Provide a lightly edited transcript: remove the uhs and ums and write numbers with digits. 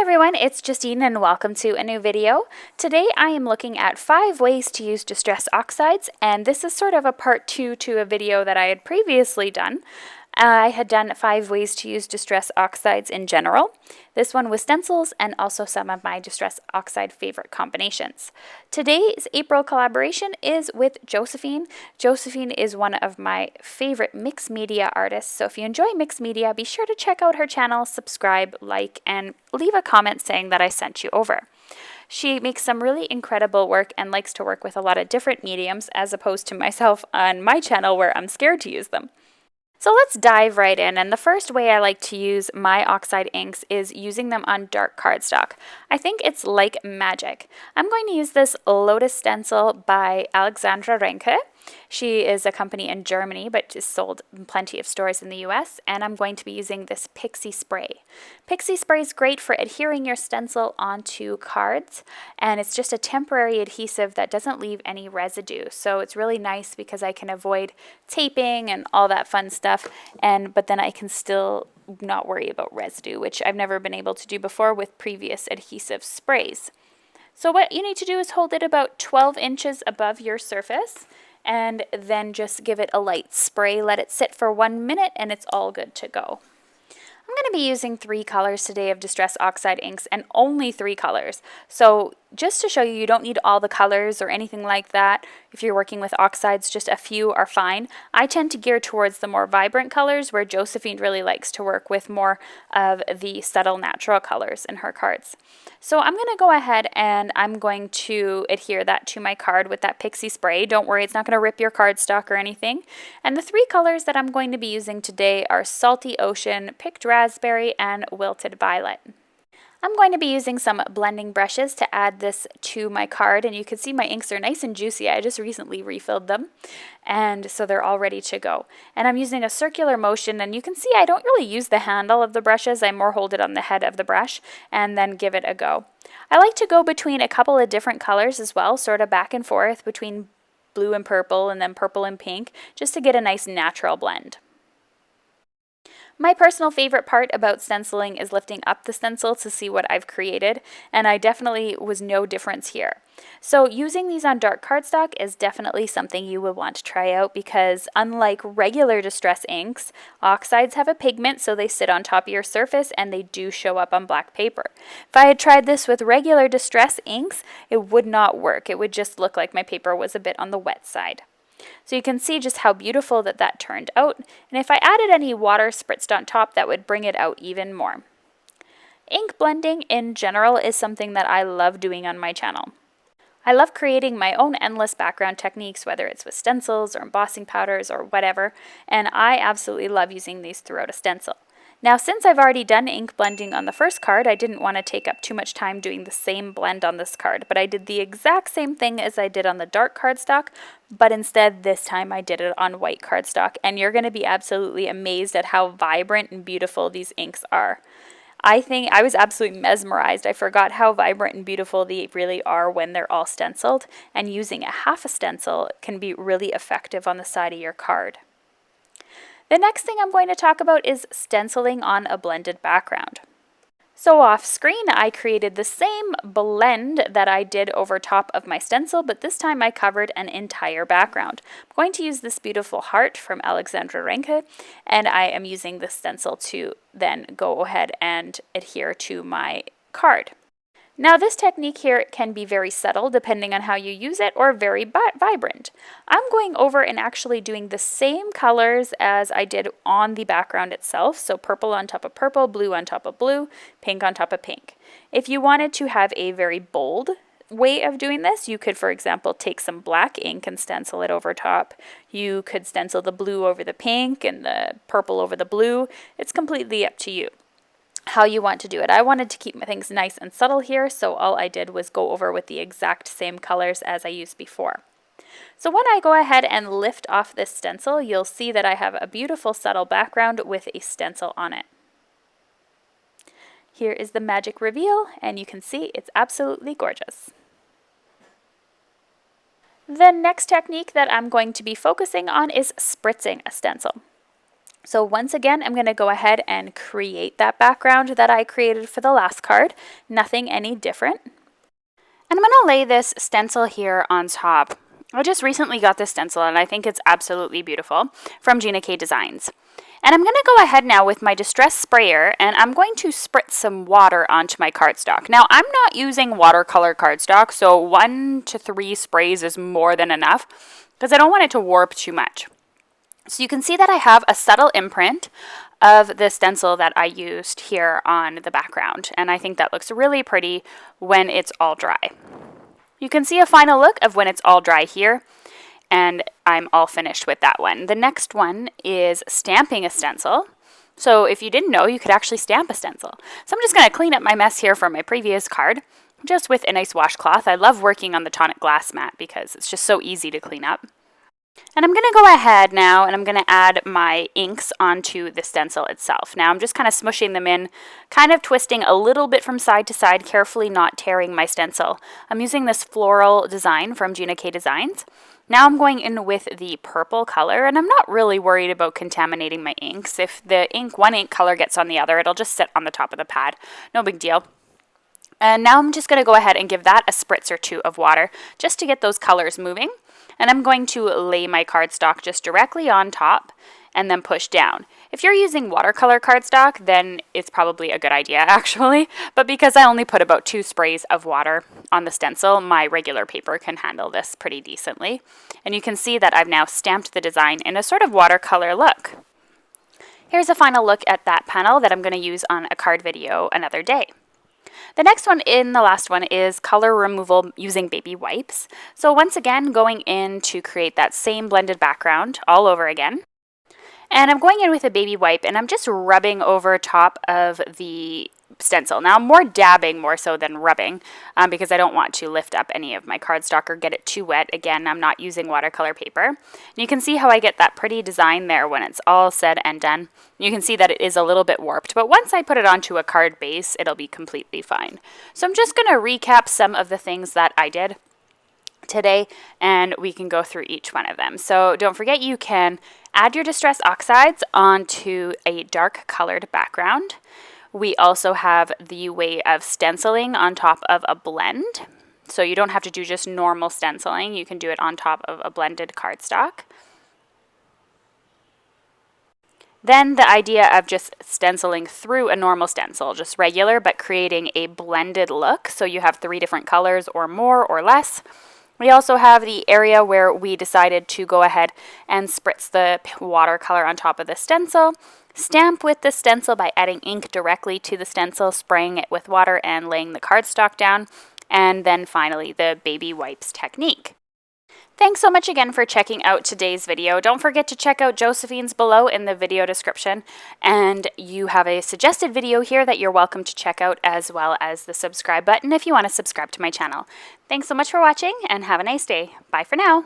Hi everyone, it's Justine and welcome to a new video. Today I am looking at 5 ways to use Distress Oxides, and this is sort of a part 2 to a video that I had previously done. I had done 5 ways to use Distress Oxides in general. This one was Stencils and also some of my Distress Oxide favorite combinations. Today's April collaboration is with Josephine. Josephine is one of my favorite mixed media artists, so if you enjoy mixed media, be sure to check out her channel, subscribe, like, and leave a comment saying that I sent you over. She makes some really incredible work and likes to work with a lot of different mediums as opposed to myself on my channel where I'm scared to use them. So let's dive right in, and the first way I like to use my oxide inks is using them on dark cardstock. I think it's like magic. I'm going to use this Lotus stencil by Alexandra Renke. She is a company in Germany but is sold in plenty of stores in the US, and I'm going to be using this Pixie Spray. Pixie Spray is great for adhering your stencil onto cards, and it's just a temporary adhesive that doesn't leave any residue. So it's really nice because I can avoid taping and all that fun stuff, but then I can still not worry about residue, which I've never been able to do before with previous adhesive sprays. So what you need to do is hold it about 12 inches above your surface, and then just give it a light spray. Let it sit for 1 minute and it's all good to go. I'm going to be using 3 colors today of Distress Oxide inks, and only 3 colors. So just to show you, you don't need all the colors or anything like that. If you're working with oxides, just a few are fine. I tend to gear towards the more vibrant colors, where Josephine really likes to work with more of the subtle natural colors in her cards. So I'm going to go ahead and I'm going to adhere that to my card with that Pixie Spray. Don't worry, it's not going to rip your cardstock or anything. And the 3 colors that I'm going to be using today are Salty Ocean, Picked Raspberry, and Wilted Violet. I'm going to be using some blending brushes to add this to my card, and you can see my inks are nice and juicy. I just recently refilled them, and so they're all ready to go. And I'm using a circular motion, and you can see I don't really use the handle of the brushes. I more hold it on the head of the brush and then give it a go. I like to go between a couple of different colors as well, sort of back and forth between blue and purple and then purple and pink, just to get a nice natural blend. My personal favorite part about stenciling is lifting up the stencil to see what I've created, and I definitely was no difference here. So using these on dark cardstock is definitely something you would want to try out, because unlike regular distress inks, oxides have a pigment, so they sit on top of your surface and they do show up on black paper. If I had tried this with regular distress inks, it would not work. It would just look like my paper was a bit on the wet side. So you can see just how beautiful that turned out, and if I added any water spritzed on top, that would bring it out even more. Ink blending in general is something that I love doing on my channel. I love creating my own endless background techniques, whether it's with stencils or embossing powders or whatever, and I absolutely love using these throughout a stencil. Now, since I've already done ink blending on the first card, I didn't want to take up too much time doing the same blend on this card, but I did the exact same thing as I did on the dark cardstock, but instead this time I did it on white cardstock, and you're going to be absolutely amazed at how vibrant and beautiful these inks are. I think I was absolutely mesmerized. I forgot how vibrant and beautiful they really are when they're all stenciled, and using a half a stencil can be really effective on the side of your card. The next thing I'm going to talk about is stenciling on a blended background. So off screen, I created the same blend that I did over top of my stencil, but this time I covered an entire background. I'm going to use this beautiful heart from Alexandra Renke, and I am using this stencil to then go ahead and adhere to my card. Now, this technique here can be very subtle depending on how you use it, or very vibrant. I'm going over and actually doing the same colors as I did on the background itself, so purple on top of purple, blue on top of blue, pink on top of pink. If you wanted to have a very bold way of doing this, you could, for example, take some black ink and stencil it over top. You could stencil the blue over the pink and the purple over the blue. It's completely up to you how you want to do it. I wanted to keep my things nice and subtle here, so all I did was go over with the exact same colors as I used before. So when I go ahead and lift off this stencil, you'll see that I have a beautiful subtle background with a stencil on it. Here is the magic reveal, and you can see it's absolutely gorgeous. The next technique that I'm going to be focusing on is spritzing a stencil. So once again, I'm going to go ahead and create that background that I created for the last card. Nothing any different. And I'm going to lay this stencil here on top. I just recently got this stencil and I think it's absolutely beautiful from Gina K Designs. And I'm going to go ahead now with my Distress sprayer and I'm going to spritz some water onto my cardstock. Now I'm not using watercolor cardstock, so 1 to 3 sprays is more than enough because I don't want it to warp too much. So you can see that I have a subtle imprint of the stencil that I used here on the background, and I think that looks really pretty when it's all dry. You can see a final look of when it's all dry here, and I'm all finished with that one. The next one is stamping a stencil. So if you didn't know, you could actually stamp a stencil. So I'm just going to clean up my mess here from my previous card, just with a nice washcloth. I love working on the tonic glass mat because it's just so easy to clean up. And I'm going to go ahead now and I'm going to add my inks onto the stencil itself. Now I'm just kind of smushing them in, kind of twisting a little bit from side to side, carefully not tearing my stencil. I'm using this floral design from Gina K Designs. Now I'm going in with the purple color, and I'm not really worried about contaminating my inks. If the one ink color gets on the other, it'll just sit on the top of the pad. No big deal. And now I'm just going to go ahead and give that a spritz or two of water just to get those colors moving. And I'm going to lay my cardstock just directly on top and then push down. If you're using watercolor cardstock, then it's probably a good idea actually. But because I only put about 2 sprays of water on the stencil, my regular paper can handle this pretty decently. And you can see that I've now stamped the design in a sort of watercolor look. Here's a final look at that panel that I'm going to use on a card video another day. The next one in the last one is color removal using baby wipes. So once again, going in to create that same blended background all over again. And I'm going in with a baby wipe and I'm just rubbing over top of the stencil. Now I'm more dabbing more so than rubbing because I don't want to lift up any of my cardstock or get it too wet. Again, I'm not using watercolor paper. And you can see how I get that pretty design there when it's all said and done. You can see that it is a little bit warped, but once I put it onto a card base, it'll be completely fine. So I'm just going to recap some of the things that I did today and we can go through each one of them. So don't forget, you can add your Distress Oxides onto a dark colored background. We also have the way of stenciling on top of a blend. So you don't have to do just normal stenciling. You can do it on top of a blended cardstock. Then the idea of just stenciling through a normal stencil, just regular, but creating a blended look. So you have 3 different colors or more or less. We also have the area where we decided to go ahead and spritz the watercolor on top of the stencil. Stamp with the stencil by adding ink directly to the stencil, spraying it with water and laying the cardstock down. And then finally, the baby wipes technique. Thanks so much again for checking out today's video. Don't forget to check out Josephine's below in the video description. And you have a suggested video here that you're welcome to check out, as well as the subscribe button if you want to subscribe to my channel. Thanks so much for watching and have a nice day. Bye for now.